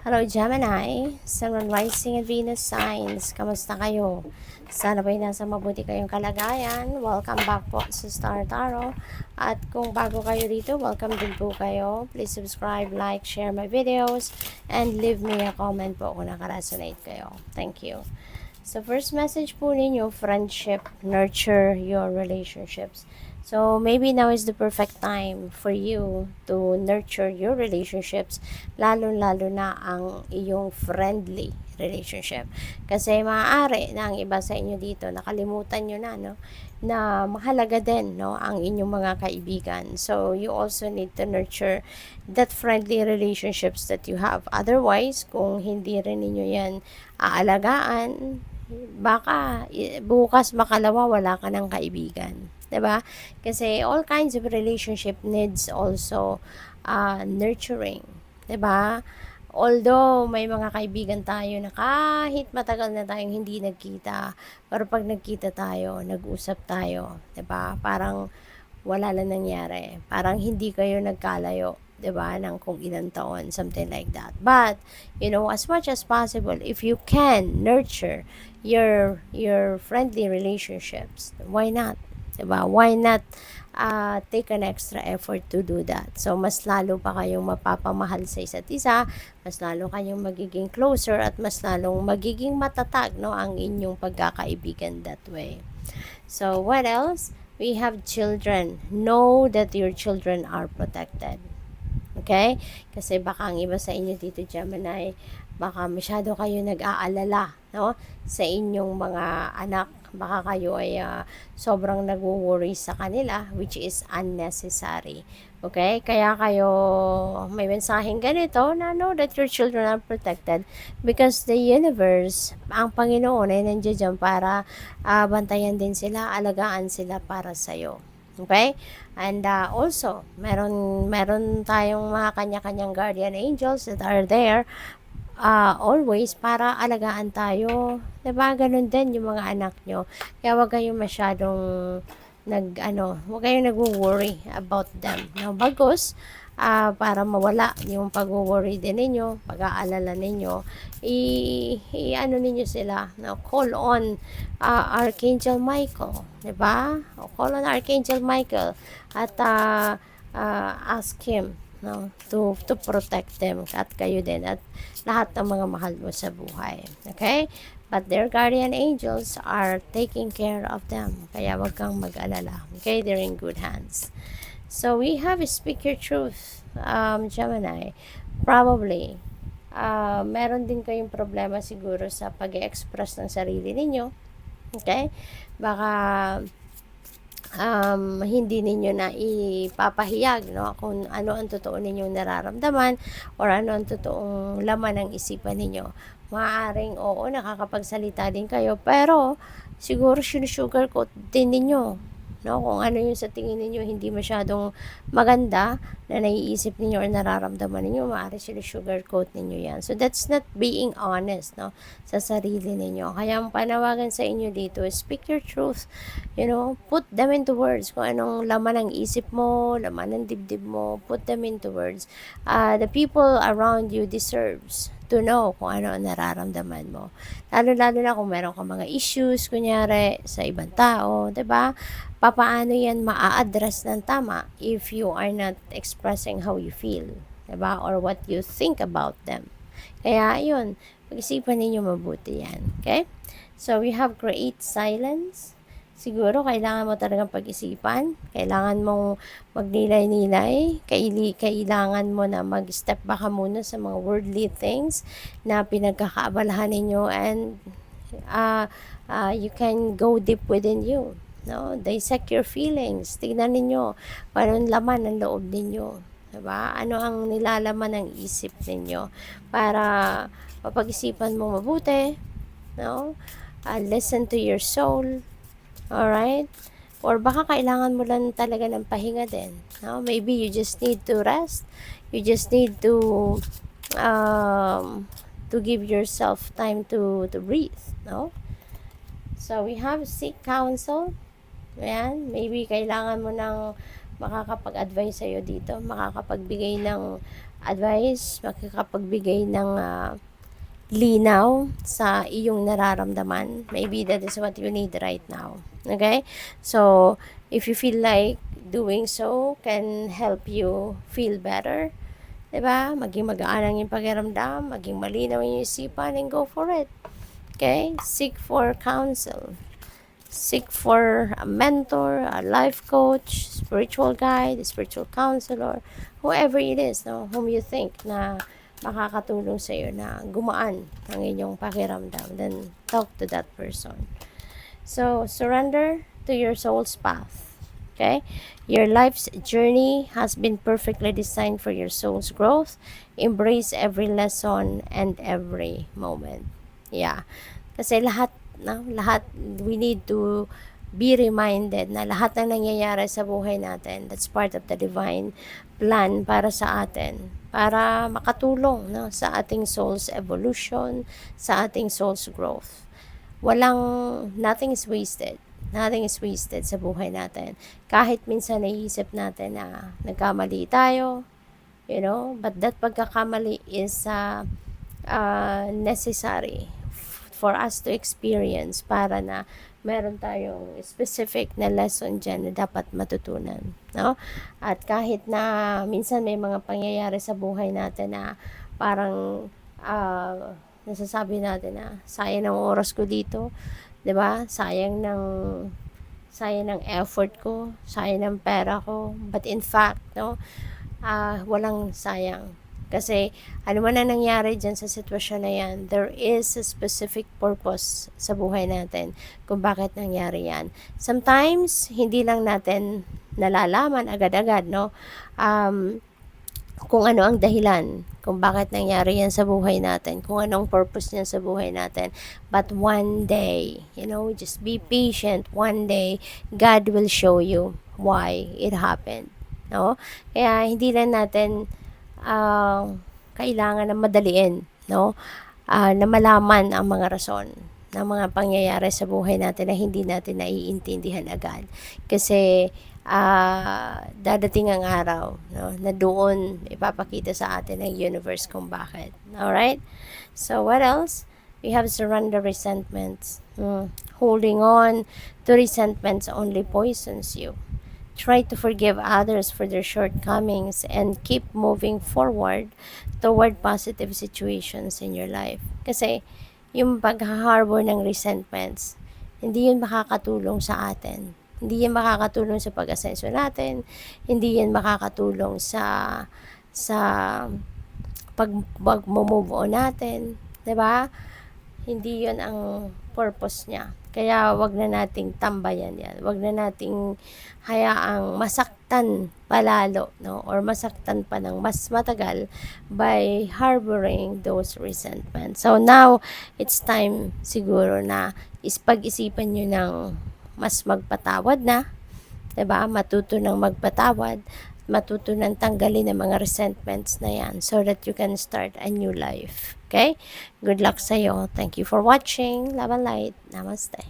Hello Gemini, Sun, Rising and Venus signs. Kamusta kayo? Sana ba'y nasa mabuti kayong kalagayan. Welcome back po sa Star Tarot. At kung bago kayo dito, welcome din po kayo. Please subscribe, like, share my videos, and leave me a comment po kung nakaresonate kayo. Thank you. So first message po ninyo, friendship, nurture your relationships. So maybe now is the perfect time for you to nurture your relationships, lalo-lalo na ang iyong friendly relationship. Kasi maaari na ang iba sa inyo dito, nakalimutan nyo na, no? Na mahalaga din, no, ang inyong mga kaibigan. So you also need to nurture that friendly relationships that you have. Otherwise, kung hindi rin ninyo yan aalagaan, baka bukas makalawa wala ka ng kaibigan. 'Di ba? Kasi all kinds of relationship needs also nurturing. 'Di ba? Although may mga kaibigan tayo na kahit matagal na tayong hindi nagkita, pero pag nagkita tayo, nag-usap tayo, 'di ba? Parang wala lang nangyari. Parang hindi kayo nagkalayo, 'di ba? Ng kung ilang taon, something like that. But, you know, as much as possible, if you can nurture your friendly relationships, why not? 'Di ba? Why not take an extra effort to do that? So, mas lalo pa kayong mapapamahal sa isa't isa, mas lalo kayong magiging closer, at mas lalong magiging matatag, no, ang inyong pagkakaibigan that way. So, what else? We have children. Know that your children are protected. Okay? Kasi baka ang iba sa inyo dito, Gemini, baka masyado kayo nag-aalala, no, sa inyong mga anak. Baka kayo ay sobrang nag-worry sa kanila, which is unnecessary. Okay? Kaya kayo may mensaheng ganito na know that your children are protected because the universe, ang Panginoon ay nandiyan dyan para bantayan din sila, alagaan sila para sa'yo. Okay? And also, meron tayong mga kanya-kanyang guardian angels that are there always para alagaan tayo. Diba? Ganun din yung mga anak nyo. Kaya wag kayong masyadong wag kayong nag-worry about them. No? Bagos, para mawala yung pag-worry din ninyo, pag-aalala ninyo, ano ninyo sila, no? Call on Archangel Michael, diba? O call on Archangel Michael at ask him, no, to protect them at kayo din at lahat ng mga mahal mo sa buhay. Okay? But their guardian angels are taking care of them. Kaya wag kang mag-alala. Okay? They're in good hands. So we have Speak Your Truth, Gemini. Probably, meron din kayong problema siguro sa pag-express ng sarili ninyo. Okay? Baka hindi ninyo na ipapahayag, no, kung ano ang totoo ninyong nararamdaman or ano ang totoong laman ng isipan ninyo. Maaaring oo, nakakapagsalita din kayo, pero siguro sinusugarcoat din ninyo, no, kung ano yung sa tingin ninyo hindi masyadong maganda na naiisip ninyo or nararamdaman ninyo, maaari sinusugarcoat ninyo yan. So that's not being honest, no, sa sarili ninyo. Kaya ang panawagan sa inyo dito is speak your truth. You know, put them into words. Kung anong laman ng isip mo, laman ng dibdib mo, put them into words. The people around you deserves to know kung ano ang nararamdaman mo. Lalo-lalo na kung meron kang mga issues, kunyari, sa ibang tao, 'di ba? Papaano yan maa-address ng tama if you are not expressing how you feel, 'di ba? Or what you think about them. Kaya, yun, pag-isipan ninyo mabuti yan. Okay? So, we have create silence. Siguro, kailangan mo talagang pag-isipan. Kailangan mong magnilay-nilay. Kailangan mo na mag-step back muna sa mga worldly things na pinagkakaabalahan ninyo, and you can go deep within you. No? Dissect your feelings. Tignan ninyo paano laman ng loob ninyo. Diba? Ano ang nilalaman ng isip ninyo para mapag-isipan mo mabuti. No? Listen to your soul. Alright? Or baka kailangan mo lang talaga ng pahinga din. No? Maybe you just need to rest. You just need to give yourself time to breathe. No? So, we have seek counsel. Ayan. Maybe kailangan mo ng makakapag-advise sa'yo dito. Makakapagbigay ng advice, makakapagbigay ng linaw sa iyong nararamdaman. Maybe that is what you need right now. Okay? So, if you feel like doing so can help you feel better, diba? Maging magaan ang iyong pakiramdam, maging malinaw ang iyong isipan, and go for it. Okay? Seek for counsel. Seek for a mentor, a life coach, spiritual guide, spiritual counselor, whoever it is, no, whom you think na makakatulong sa iyo na gumaan ang inyong pakiramdam, then talk to that person. So, surrender to your soul's path. Okay? Your life's journey has been perfectly designed for your soul's growth. Embrace every lesson and every moment. Yeah. Kasi lahat, we need to be reminded na lahat ng nangyayari sa buhay natin, that's part of the divine plan para sa atin, para makatulong, no, sa ating soul's evolution, sa ating soul's growth. Nothing is wasted. Nothing is wasted sa buhay natin. Kahit minsan naiisip natin na nagkamali tayo, but that pagkakamali is necessary for us to experience para na meron tayong specific na lesson dyan na dapat matutunan, no? At kahit na minsan may mga pangyayari sa buhay natin na parang nasasabi natin na sayang ng oras ko dito, 'di ba? Sayang ng effort ko, sayang ng pera ko, but in fact, no, walang sayang. Kasi ano man ang nangyari dyan sa sitwasyon na yan, there is a specific purpose sa buhay natin kung bakit nangyari yan. Sometimes, hindi lang natin nalalaman agad-agad, no? Kung ano ang dahilan, kung bakit nangyari yan sa buhay natin, kung anong purpose niya sa buhay natin. But one day, just be patient. One day, God will show you why it happened. No? Kaya hindi lang natin kailangan na madaliin, no? Na malaman ang mga rason ng mga pangyayari sa buhay natin na hindi natin naiintindihan agad. Kasi dadating ang araw, no, na doon ipapakita sa atin ng universe kung bakit. Alright? So, what else? We have surrender resentments. Holding on to resentments only poisons you. Try to forgive others for their shortcomings and keep moving forward toward positive situations in your life. Kasi yung pag-harbor ng resentments, hindi yun makakatulong sa atin. Hindi yan makakatulong sa pag-asenso natin. Hindi yan makakatulong sa pag-move on natin. 'Di ba? Hindi yun ang purpose niya. Kaya wag na nating tambayan yan. Wag na nating hayaang masaktan palalo, no? Or masaktan pa ng mas matagal by harboring those resentments. So now, it's time siguro na pag-isipan nyo ng mas magpatawad na. 'Di ba? Matuto ng magpatawad. Matuto ng tanggalin ang mga resentments na yan so that you can start a new life. Okay? Good luck sa'yo. Thank you for watching. Love and light. Namaste.